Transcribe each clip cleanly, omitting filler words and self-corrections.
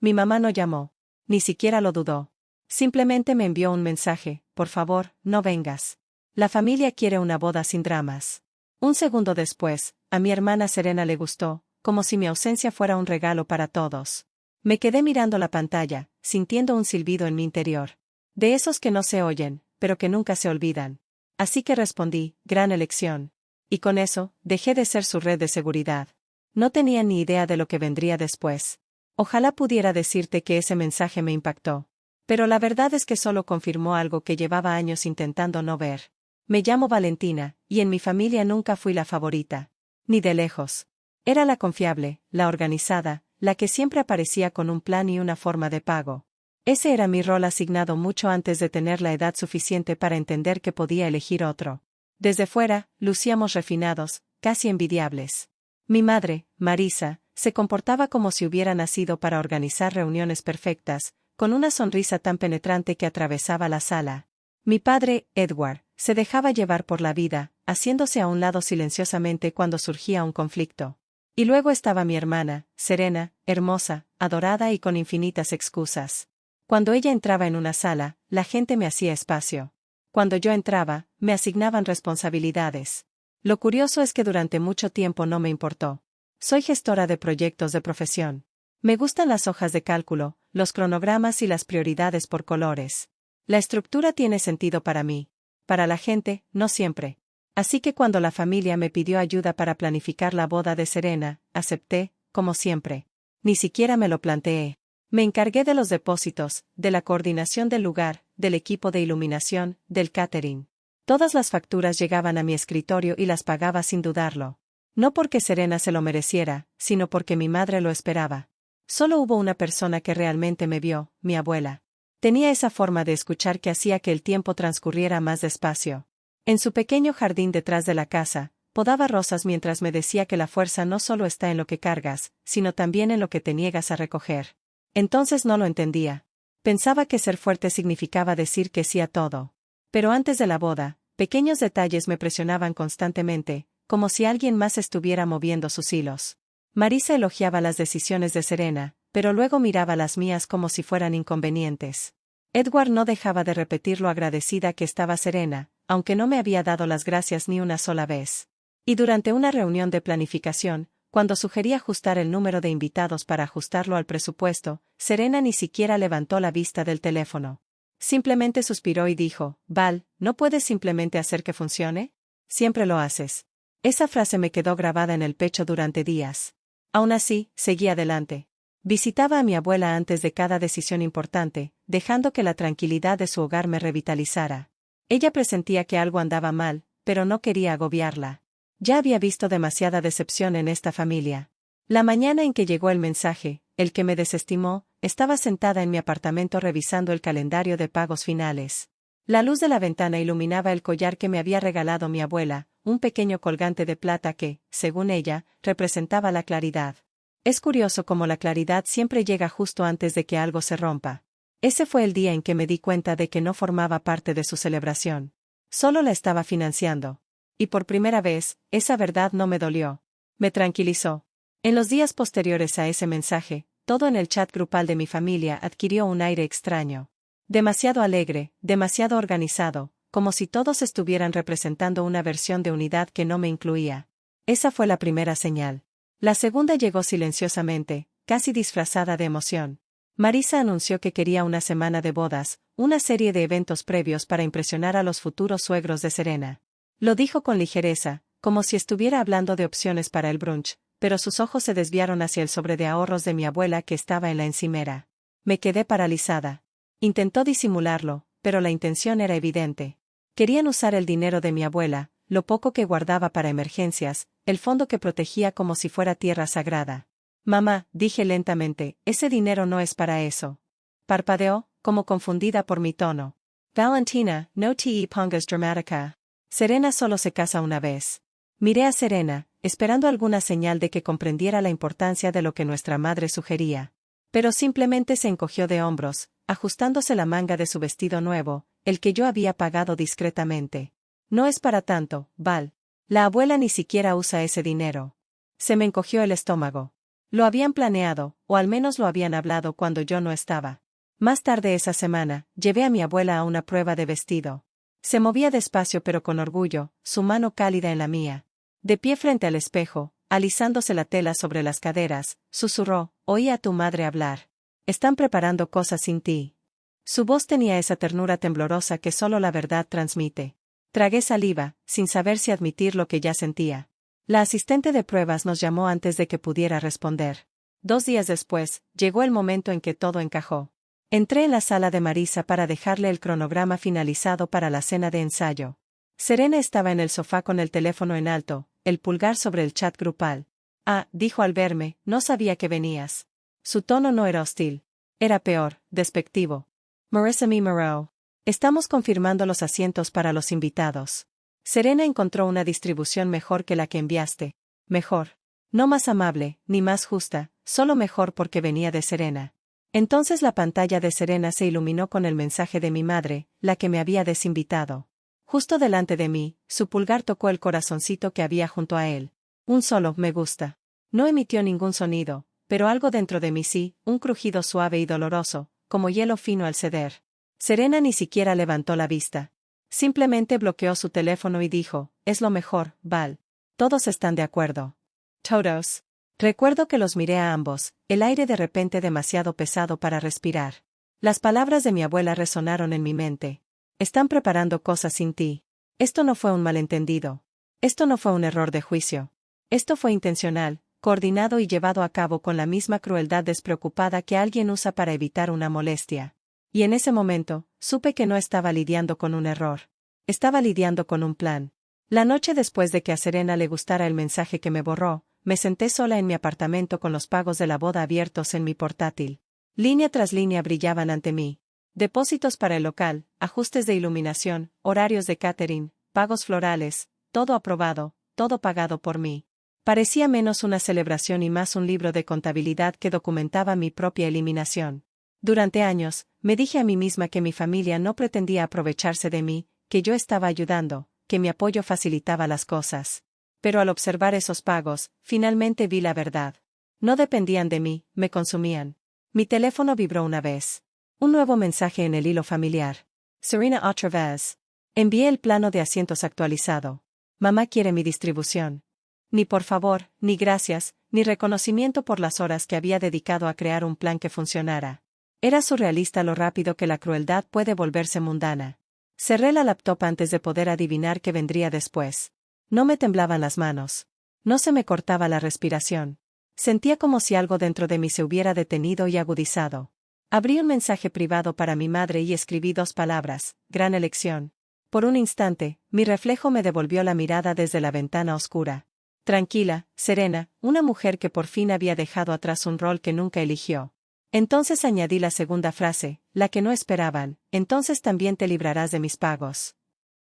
Mi mamá no llamó. Ni siquiera lo dudó. Simplemente me envió un mensaje: por favor, no vengas. La familia quiere una boda sin dramas. Un segundo después, a mi hermana Serena le gustó, como si mi ausencia fuera un regalo para todos. Me quedé mirando la pantalla, sintiendo un silbido en mi interior. De esos que no se oyen, pero que nunca se olvidan. Así que respondí: gran elección. Y con eso, dejé de ser su red de seguridad. No tenía ni idea de lo que vendría después. Ojalá pudiera decirte que ese mensaje me impactó. Pero la verdad es que solo confirmó algo que llevaba años intentando no ver. Me llamo Valentina, y en mi familia nunca fui la favorita. Ni de lejos. Era la confiable, la organizada, la que siempre aparecía con un plan y una forma de pago. Ese era mi rol asignado mucho antes de tener la edad suficiente para entender que podía elegir otro. Desde fuera, lucíamos refinados, casi envidiables. Mi madre, Marisa, se comportaba como si hubiera nacido para organizar reuniones perfectas, con una sonrisa tan penetrante que atravesaba la sala. Mi padre, Edward, se dejaba llevar por la vida, haciéndose a un lado silenciosamente cuando surgía un conflicto. Y luego estaba mi hermana, Serena, hermosa, adorada y con infinitas excusas. Cuando ella entraba en una sala, la gente me hacía espacio. Cuando yo entraba, me asignaban responsabilidades. Lo curioso es que durante mucho tiempo no me importó. Soy gestora de proyectos de profesión. Me gustan las hojas de cálculo, los cronogramas y las prioridades por colores. La estructura tiene sentido para mí. Para la gente, no siempre. Así que cuando la familia me pidió ayuda para planificar la boda de Serena, acepté, como siempre. Ni siquiera me lo planteé. Me encargué de los depósitos, de la coordinación del lugar, del equipo de iluminación, del catering. Todas las facturas llegaban a mi escritorio y las pagaba sin dudarlo. No porque Serena se lo mereciera, sino porque mi madre lo esperaba. Solo hubo una persona que realmente me vio, mi abuela. Tenía esa forma de escuchar que hacía que el tiempo transcurriera más despacio. En su pequeño jardín detrás de la casa, podaba rosas mientras me decía que la fuerza no solo está en lo que cargas, sino también en lo que te niegas a recoger. Entonces no lo entendía. Pensaba que ser fuerte significaba decir que sí a todo. Pero antes de la boda, pequeños detalles me presionaban constantemente, como si alguien más estuviera moviendo sus hilos. Marisa elogiaba las decisiones de Serena, pero luego miraba las mías como si fueran inconvenientes. Edward no dejaba de repetir lo agradecida que estaba Serena, aunque no me había dado las gracias ni una sola vez. Y durante una reunión de planificación, cuando sugerí ajustar el número de invitados para ajustarlo al presupuesto, Serena ni siquiera levantó la vista del teléfono. Simplemente suspiró y dijo: Val, ¿no puedes simplemente hacer que funcione? Siempre lo haces. Esa frase me quedó grabada en el pecho durante días. Aún así, seguí adelante. Visitaba a mi abuela antes de cada decisión importante, dejando que la tranquilidad de su hogar me revitalizara. Ella presentía que algo andaba mal, pero no quería agobiarla. Ya había visto demasiada decepción en esta familia. La mañana en que llegó el mensaje, el que me desestimó, estaba sentada en mi apartamento revisando el calendario de pagos finales. La luz de la ventana iluminaba el collar que me había regalado mi abuela, un pequeño colgante de plata que, según ella, representaba la claridad. Es curioso cómo la claridad siempre llega justo antes de que algo se rompa. Ese fue el día en que me di cuenta de que no formaba parte de su celebración. Solo la estaba financiando. Y por primera vez, esa verdad no me dolió. Me tranquilizó. En los días posteriores a ese mensaje, todo en el chat grupal de mi familia adquirió un aire extraño. Demasiado alegre, demasiado organizado, como si todos estuvieran representando una versión de unidad que no me incluía. Esa fue la primera señal. La segunda llegó silenciosamente, casi disfrazada de emoción. Marisa anunció que quería una semana de bodas, una serie de eventos previos para impresionar a los futuros suegros de Serena. Lo dijo con ligereza, como si estuviera hablando de opciones para el brunch, pero sus ojos se desviaron hacia el sobre de ahorros de mi abuela que estaba en la encimera. Me quedé paralizada. Intentó disimularlo, pero la intención era evidente. Querían usar el dinero de mi abuela, lo poco que guardaba para emergencias, el fondo que protegía como si fuera tierra sagrada. Mamá, dije lentamente, ese dinero no es para eso. Parpadeó, como confundida por mi tono. Valentina, no te pongas dramática. Serena solo se casa una vez. Miré a Serena, esperando alguna señal de que comprendiera la importancia de lo que nuestra madre sugería. Pero simplemente se encogió de hombros, ajustándose la manga de su vestido nuevo, el que yo había pagado discretamente. No es para tanto, Val. La abuela ni siquiera usa ese dinero. Se me encogió el estómago. Lo habían planeado, o al menos lo habían hablado cuando yo no estaba. Más tarde esa semana, llevé a mi abuela a una prueba de vestido. Se movía despacio pero con orgullo, su mano cálida en la mía. De pie frente al espejo, alisándose la tela sobre las caderas, susurró: «Oí a tu madre hablar. Están preparando cosas sin ti». Su voz tenía esa ternura temblorosa que solo la verdad transmite. Tragué saliva, sin saber si admitir lo que ya sentía. La asistente de pruebas nos llamó antes de que pudiera responder. 2 días después, llegó el momento en que todo encajó. Entré en la sala de Marisa para dejarle el cronograma finalizado para la cena de ensayo. Serena estaba en el sofá con el teléfono en alto, el pulgar sobre el chat grupal. «Ah», dijo al verme, «no sabía que venías». Su tono no era hostil. Era peor, despectivo. «Marissa me Moreau. Estamos confirmando los asientos para los invitados. Serena encontró una distribución mejor que la que enviaste. Mejor. No más amable, ni más justa, solo mejor porque venía de Serena». Entonces la pantalla de Serena se iluminó con el mensaje de mi madre, la que me había desinvitado. Justo delante de mí, su pulgar tocó el corazoncito que había junto a él. Un solo «me gusta». No emitió ningún sonido, pero algo dentro de mí sí, un crujido suave y doloroso, como hielo fino al ceder. Serena ni siquiera levantó la vista. Simplemente bloqueó su teléfono y dijo: «Es lo mejor, Val. Todos están de acuerdo». Todos. Recuerdo que los miré a ambos, el aire de repente demasiado pesado para respirar. Las palabras de mi abuela resonaron en mi mente. «Están preparando cosas sin ti». Esto no fue un malentendido. Esto no fue un error de juicio. Esto fue intencional, coordinado y llevado a cabo con la misma crueldad despreocupada que alguien usa para evitar una molestia. Y en ese momento, supe que no estaba lidiando con un error. Estaba lidiando con un plan. La noche después de que a Serena le gustara el mensaje que me borró, me senté sola en mi apartamento con los pagos de la boda abiertos en mi portátil. Línea tras línea brillaban ante mí. Depósitos para el local, ajustes de iluminación, horarios de catering, pagos florales, todo aprobado, todo pagado por mí. Parecía menos una celebración y más un libro de contabilidad que documentaba mi propia eliminación. Durante años, me dije a mí misma que mi familia no pretendía aprovecharse de mí, que yo estaba ayudando, que mi apoyo facilitaba las cosas. Pero al observar esos pagos, finalmente vi la verdad. No dependían de mí, me consumían. Mi teléfono vibró una vez. Un nuevo mensaje en el hilo familiar. «Serena otra vez». Envié el plano de asientos actualizado. «Mamá quiere mi distribución». Ni por favor, ni gracias, ni reconocimiento por las horas que había dedicado a crear un plan que funcionara. Era surrealista lo rápido que la crueldad puede volverse mundana. Cerré la laptop antes de poder adivinar qué vendría después. No me temblaban las manos. No se me cortaba la respiración. Sentía como si algo dentro de mí se hubiera detenido y agudizado. Abrí un mensaje privado para mi madre y escribí 2 palabras: «Gran elección». Por un instante, mi reflejo me devolvió la mirada desde la ventana oscura. Tranquila, serena, una mujer que por fin había dejado atrás un rol que nunca eligió. Entonces añadí la segunda frase, la que no esperaban: «Entonces también te librarás de mis pagos».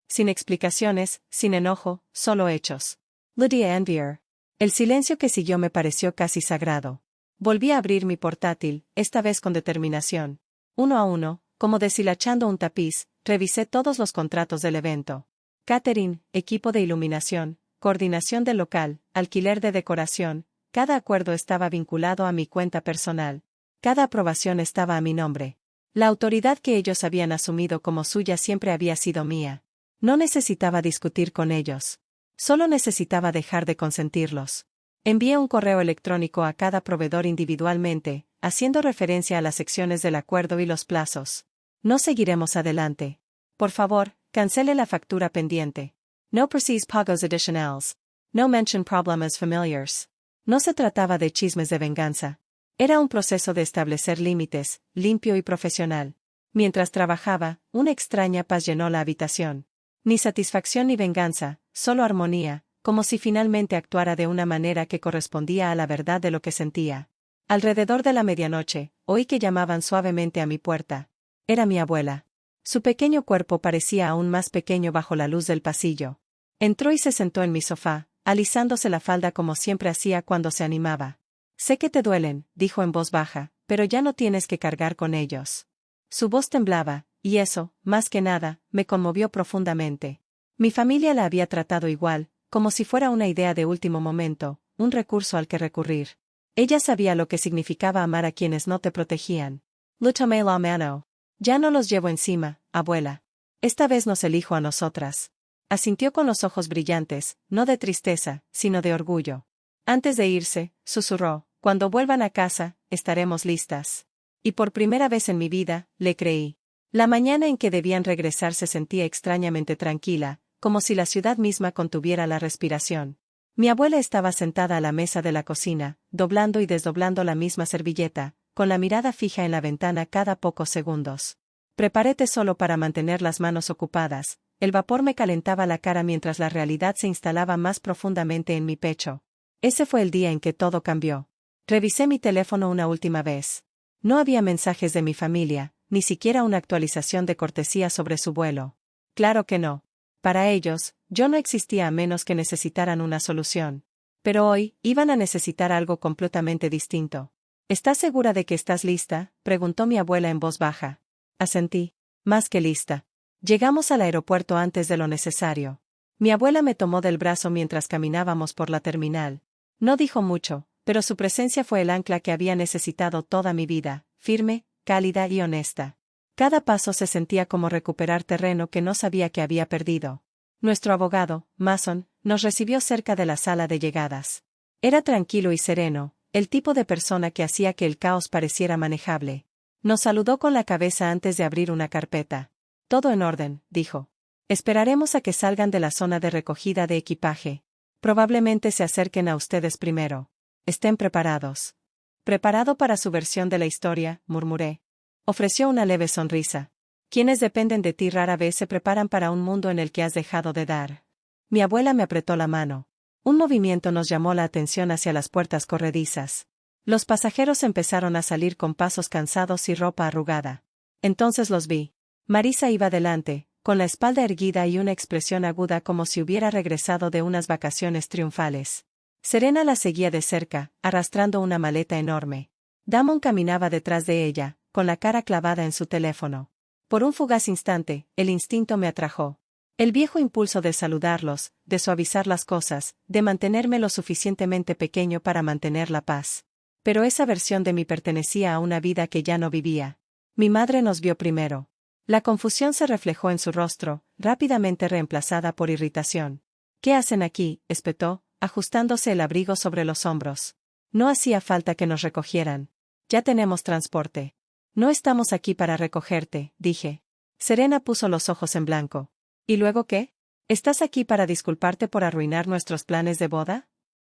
Sin explicaciones, sin enojo, solo hechos. Lydia Envier. El silencio que siguió me pareció casi sagrado. Volví a abrir mi portátil, esta vez con determinación. Uno a uno, como deshilachando un tapiz, revisé todos los contratos del evento. Catering, equipo de iluminación, coordinación del local, alquiler de decoración, cada acuerdo estaba vinculado a mi cuenta personal. Cada aprobación estaba a mi nombre. La autoridad que ellos habían asumido como suya siempre había sido mía. No necesitaba discutir con ellos. Solo necesitaba dejar de consentirlos. Envié un correo electrónico a cada proveedor individualmente, haciendo referencia a las secciones del acuerdo y los plazos. No seguiremos adelante. Por favor, cancele la factura pendiente. No precise pagos adicionales. No mention problemas familiars. No se trataba de chismes de venganza. Era un proceso de establecer límites, limpio y profesional. Mientras trabajaba, una extraña paz llenó la habitación. Ni satisfacción ni venganza, solo armonía, como si finalmente actuara de una manera que correspondía a la verdad de lo que sentía. Alrededor de la medianoche, oí que llamaban suavemente a mi puerta. Era mi abuela. Su pequeño cuerpo parecía aún más pequeño bajo la luz del pasillo. Entró y se sentó en mi sofá, alisándose la falda como siempre hacía cuando se animaba. «Sé que te duelen», dijo en voz baja, «pero ya no tienes que cargar con ellos». Su voz temblaba, y eso, más que nada, me conmovió profundamente. Mi familia la había tratado igual, como si fuera una idea de último momento, un recurso al que recurrir. Ella sabía lo que significaba amar a quienes no te protegían. Lo tomé la mano. Ya no los llevo encima, abuela. Esta vez nos elijo a nosotras. Asintió con los ojos brillantes, no de tristeza, sino de orgullo. Antes de irse, susurró, cuando vuelvan a casa, estaremos listas. Y por primera vez en mi vida, le creí. La mañana en que debían regresar se sentía extrañamente tranquila, como si la ciudad misma contuviera la respiración. Mi abuela estaba sentada a la mesa de la cocina, doblando y desdoblando la misma servilleta, con la mirada fija en la ventana cada pocos segundos. Preparé té solo para mantener las manos ocupadas, el vapor me calentaba la cara mientras la realidad se instalaba más profundamente en mi pecho. Ese fue el día en que todo cambió. Revisé mi teléfono una última vez. No había mensajes de mi familia, ni siquiera una actualización de cortesía sobre su vuelo. Claro que no. Para ellos, yo no existía a menos que necesitaran una solución. Pero hoy, iban a necesitar algo completamente distinto. ¿Estás segura de que estás lista?, preguntó mi abuela en voz baja. Asentí. Más que lista. Llegamos al aeropuerto antes de lo necesario. Mi abuela me tomó del brazo mientras caminábamos por la terminal. No dijo mucho, pero su presencia fue el ancla que había necesitado toda mi vida, firme, cálida y honesta. Cada paso se sentía como recuperar terreno que no sabía que había perdido. Nuestro abogado, Mason, nos recibió cerca de la sala de llegadas. Era tranquilo y sereno, el tipo de persona que hacía que el caos pareciera manejable. Nos saludó con la cabeza antes de abrir una carpeta. Todo en orden, dijo. Esperaremos a que salgan de la zona de recogida de equipaje. Probablemente se acerquen a ustedes primero. Estén preparados. ¿Preparado para su versión de la historia?, murmuré. Ofreció una leve sonrisa. Quienes dependen de ti rara vez se preparan para un mundo en el que has dejado de dar. Mi abuela me apretó la mano. Un movimiento nos llamó la atención hacia las puertas corredizas. Los pasajeros empezaron a salir con pasos cansados y ropa arrugada. Entonces los vi. Marisa iba delante, con la espalda erguida y una expresión aguda como si hubiera regresado de unas vacaciones triunfales. Serena la seguía de cerca, arrastrando una maleta enorme. Damon caminaba detrás de ella, con la cara clavada en su teléfono. Por un fugaz instante, el instinto me atrajo. El viejo impulso de saludarlos, de suavizar las cosas, de mantenerme lo suficientemente pequeño para mantener la paz. Pero esa versión de mí pertenecía a una vida que ya no vivía. Mi madre nos vio primero. La confusión se reflejó en su rostro, rápidamente reemplazada por irritación. ¿Qué hacen aquí?, espetó, ajustándose el abrigo sobre los hombros. No hacía falta que nos recogieran. Ya tenemos transporte. No estamos aquí para recogerte, dije. Serena puso los ojos en blanco. ¿Y luego qué? ¿Estás aquí para disculparte por arruinar nuestros planes de boda?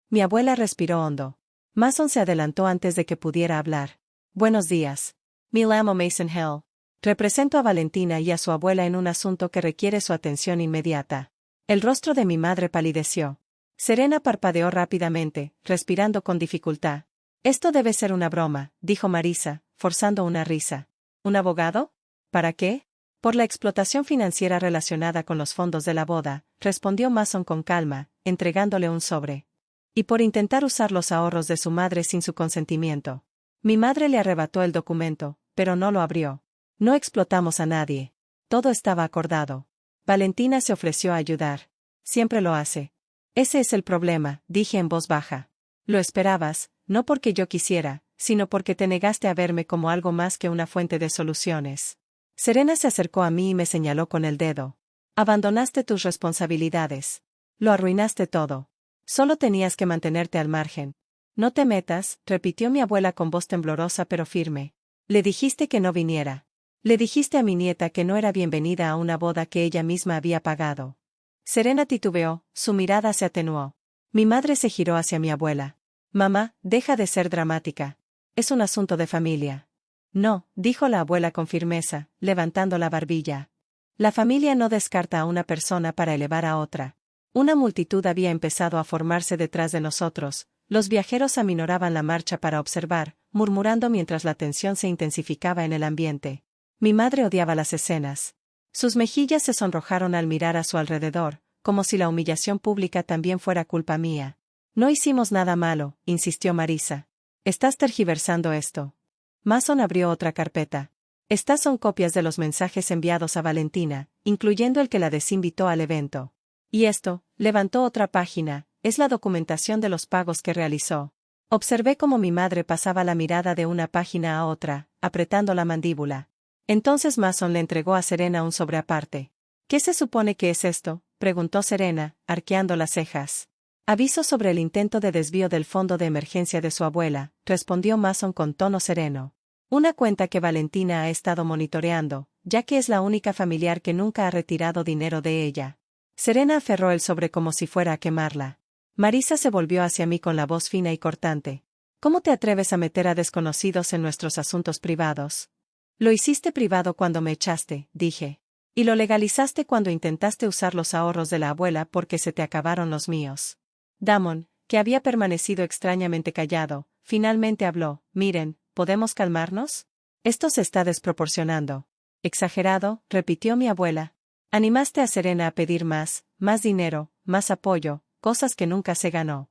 Mi abuela respiró hondo. Mason se adelantó antes de que pudiera hablar. Buenos días. Me llamo Mason Hill. Represento a Valentina y a su abuela en un asunto que requiere su atención inmediata. El rostro de mi madre palideció. Serena parpadeó rápidamente, respirando con dificultad. Esto debe ser una broma, dijo Marisa, forzando una risa. ¿Un abogado? ¿Para qué? Por la explotación financiera relacionada con los fondos de la boda, respondió Mason con calma, entregándole un sobre. Y por intentar usar los ahorros de su madre sin su consentimiento. Mi madre le arrebató el documento, pero no lo abrió. No explotamos a nadie. Todo estaba acordado. Valentina se ofreció a ayudar. Siempre lo hace. Ese es el problema, dije en voz baja. Lo esperabas, no porque yo quisiera, sino porque te negaste a verme como algo más que una fuente de soluciones. Serena se acercó a mí y me señaló con el dedo. Abandonaste tus responsabilidades. Lo arruinaste todo. Solo tenías que mantenerte al margen. No te metas, repitió mi abuela con voz temblorosa pero firme. Le dijiste que no viniera. Le dijiste a mi nieta que no era bienvenida a una boda que ella misma había pagado. Serena titubeó, su mirada se atenuó. Mi madre se giró hacia mi abuela. Mamá, deja de ser dramática. Es un asunto de familia. No, dijo la abuela con firmeza, levantando la barbilla. La familia no descarta a una persona para elevar a otra. Una multitud había empezado a formarse detrás de nosotros. Los viajeros aminoraban la marcha para observar, murmurando mientras la tensión se intensificaba en el ambiente. Mi madre odiaba las escenas. Sus mejillas se sonrojaron al mirar a su alrededor, como si la humillación pública también fuera culpa mía. No hicimos nada malo, insistió Marisa. Estás tergiversando esto. Mason abrió otra carpeta. Estas son copias de los mensajes enviados a Valentina, incluyendo el que la desinvitó al evento. Y esto, levantó otra página, es la documentación de los pagos que realizó. Observé cómo mi madre pasaba la mirada de una página a otra, apretando la mandíbula. Entonces Mason le entregó a Serena un sobre aparte. ¿Qué se supone que es esto?, preguntó Serena, arqueando las cejas. Aviso sobre el intento de desvío del fondo de emergencia de su abuela, respondió Mason con tono sereno. Una cuenta que Valentina ha estado monitoreando, ya que es la única familiar que nunca ha retirado dinero de ella. Serena aferró el sobre como si fuera a quemarla. Marisa se volvió hacia mí con la voz fina y cortante. ¿Cómo te atreves a meter a desconocidos en nuestros asuntos privados? Lo hiciste privado cuando me echaste, dije. Y lo legalizaste cuando intentaste usar los ahorros de la abuela porque se te acabaron los míos. Damon, que había permanecido extrañamente callado, finalmente habló. Miren, ¿podemos calmarnos? Esto se está desproporcionando. Exagerado, repitió mi abuela. Animaste a Serena a pedir más dinero, más apoyo, cosas que nunca se ganó.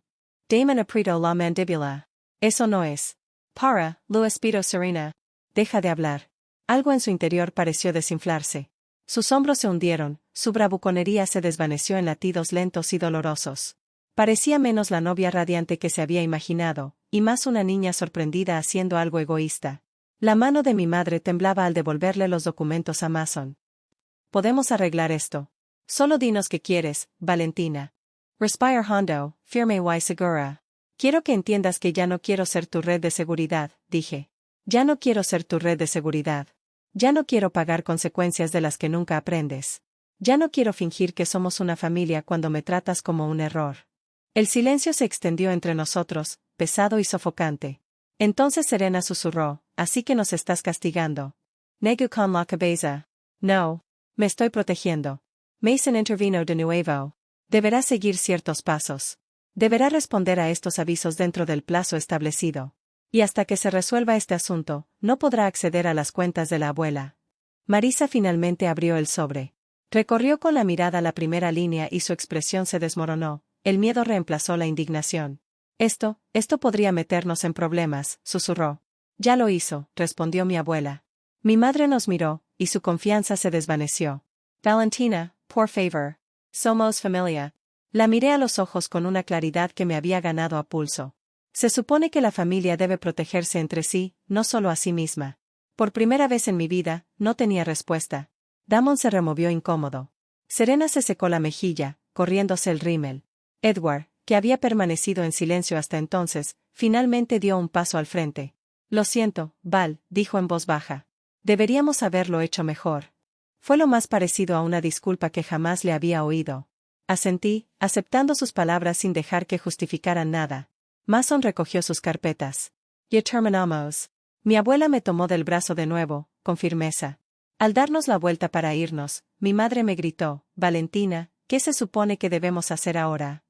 Damon apretó la mandíbula. Eso no es. Para, lo espero Serena. Deja de hablar. Algo en su interior pareció desinflarse. Sus hombros se hundieron, su bravuconería se desvaneció en latidos lentos y dolorosos. Parecía menos la novia radiante que se había imaginado, y más una niña sorprendida haciendo algo egoísta. La mano de mi madre temblaba al devolverle los documentos a Mason. Podemos arreglar esto. Solo dinos qué quieres, Valentina. Respire hondo, firme y segura. Quiero que entiendas que ya no quiero ser tu red de seguridad, dije. Ya no quiero ser tu red de seguridad. Ya no quiero pagar consecuencias de las que nunca aprendes. Ya no quiero fingir que somos una familia cuando me tratas como un error. El silencio se extendió entre nosotros, pesado y sofocante. Entonces Serena susurró, así que nos estás castigando. Negu con la cabeza. No. Me estoy protegiendo. Mason intervino de nuevo. Deberá seguir ciertos pasos. Deberá responder a estos avisos dentro del plazo establecido. Y hasta que se resuelva este asunto, no podrá acceder a las cuentas de la abuela. Marisa finalmente abrió el sobre. Recorrió con la mirada la primera línea y su expresión se desmoronó. El miedo reemplazó la indignación. Esto podría meternos en problemas, susurró. Ya lo hizo, respondió mi abuela. Mi madre nos miró, y su confianza se desvaneció. Valentina, por favor. Somos familia. La miré a los ojos con una claridad que me había ganado a pulso. Se supone que la familia debe protegerse entre sí, no solo a sí misma. Por primera vez en mi vida, no tenía respuesta. Damon se removió incómodo. Serena se secó la mejilla, corriéndose el rímel. Edward, que había permanecido en silencio hasta entonces, finalmente dio un paso al frente. Lo siento, Val, dijo en voz baja. Deberíamos haberlo hecho mejor. Fue lo más parecido a una disculpa que jamás le había oído. Asentí, aceptando sus palabras sin dejar que justificaran nada. Mason recogió sus carpetas. Ya terminamos. Mi abuela me tomó del brazo de nuevo, con firmeza. Al darnos la vuelta para irnos, mi madre me gritó, Valentina, ¿qué se supone que debemos hacer ahora?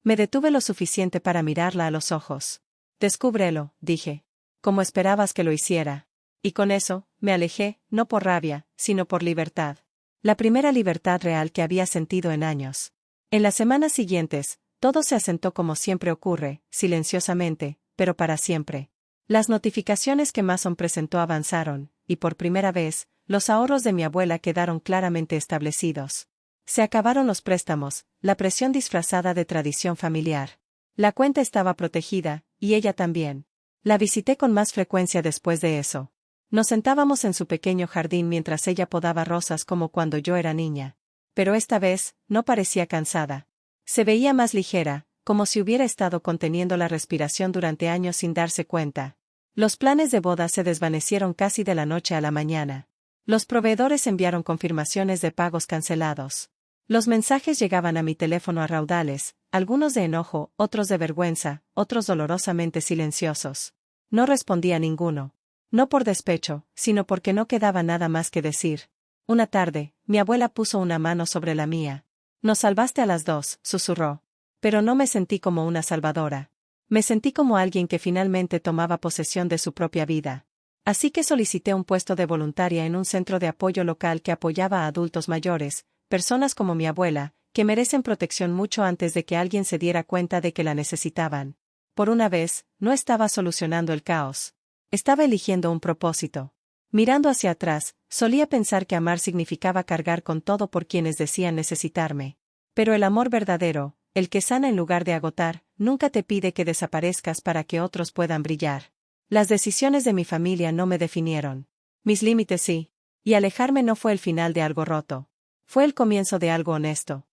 Me detuve lo suficiente para mirarla a los ojos. Descúbrelo, dije. Como esperabas que lo hiciera. Y con eso, me alejé, no por rabia, sino por libertad. La primera libertad real que había sentido en años. En las semanas siguientes, todo se asentó como siempre ocurre, silenciosamente, pero para siempre. Las notificaciones que Mason presentó avanzaron, y por primera vez, los ahorros de mi abuela quedaron claramente establecidos. Se acabaron los préstamos, la presión disfrazada de tradición familiar. La cuenta estaba protegida, y ella también. La visité con más frecuencia después de eso. Nos sentábamos en su pequeño jardín mientras ella podaba rosas como cuando yo era niña. Pero esta vez, no parecía cansada. Se veía más ligera, como si hubiera estado conteniendo la respiración durante años sin darse cuenta. Los planes de boda se desvanecieron casi de la noche a la mañana. Los proveedores enviaron confirmaciones de pagos cancelados. Los mensajes llegaban a mi teléfono a raudales, algunos de enojo, otros de vergüenza, otros dolorosamente silenciosos. No respondí a ninguno. No por despecho, sino porque no quedaba nada más que decir. Una tarde, mi abuela puso una mano sobre la mía. Nos salvaste a las dos, susurró. Pero no me sentí como una salvadora. Me sentí como alguien que finalmente tomaba posesión de su propia vida. Así que solicité un puesto de voluntaria en un centro de apoyo local que apoyaba a adultos mayores, personas como mi abuela, que merecen protección mucho antes de que alguien se diera cuenta de que la necesitaban. Por una vez, no estaba solucionando el caos. Estaba eligiendo un propósito. Mirando hacia atrás, solía pensar que amar significaba cargar con todo por quienes decían necesitarme. Pero el amor verdadero, el que sana en lugar de agotar, nunca te pide que desaparezcas para que otros puedan brillar. Las decisiones de mi familia no me definieron. Mis límites sí. Y alejarme no fue el final de algo roto. Fue el comienzo de algo honesto.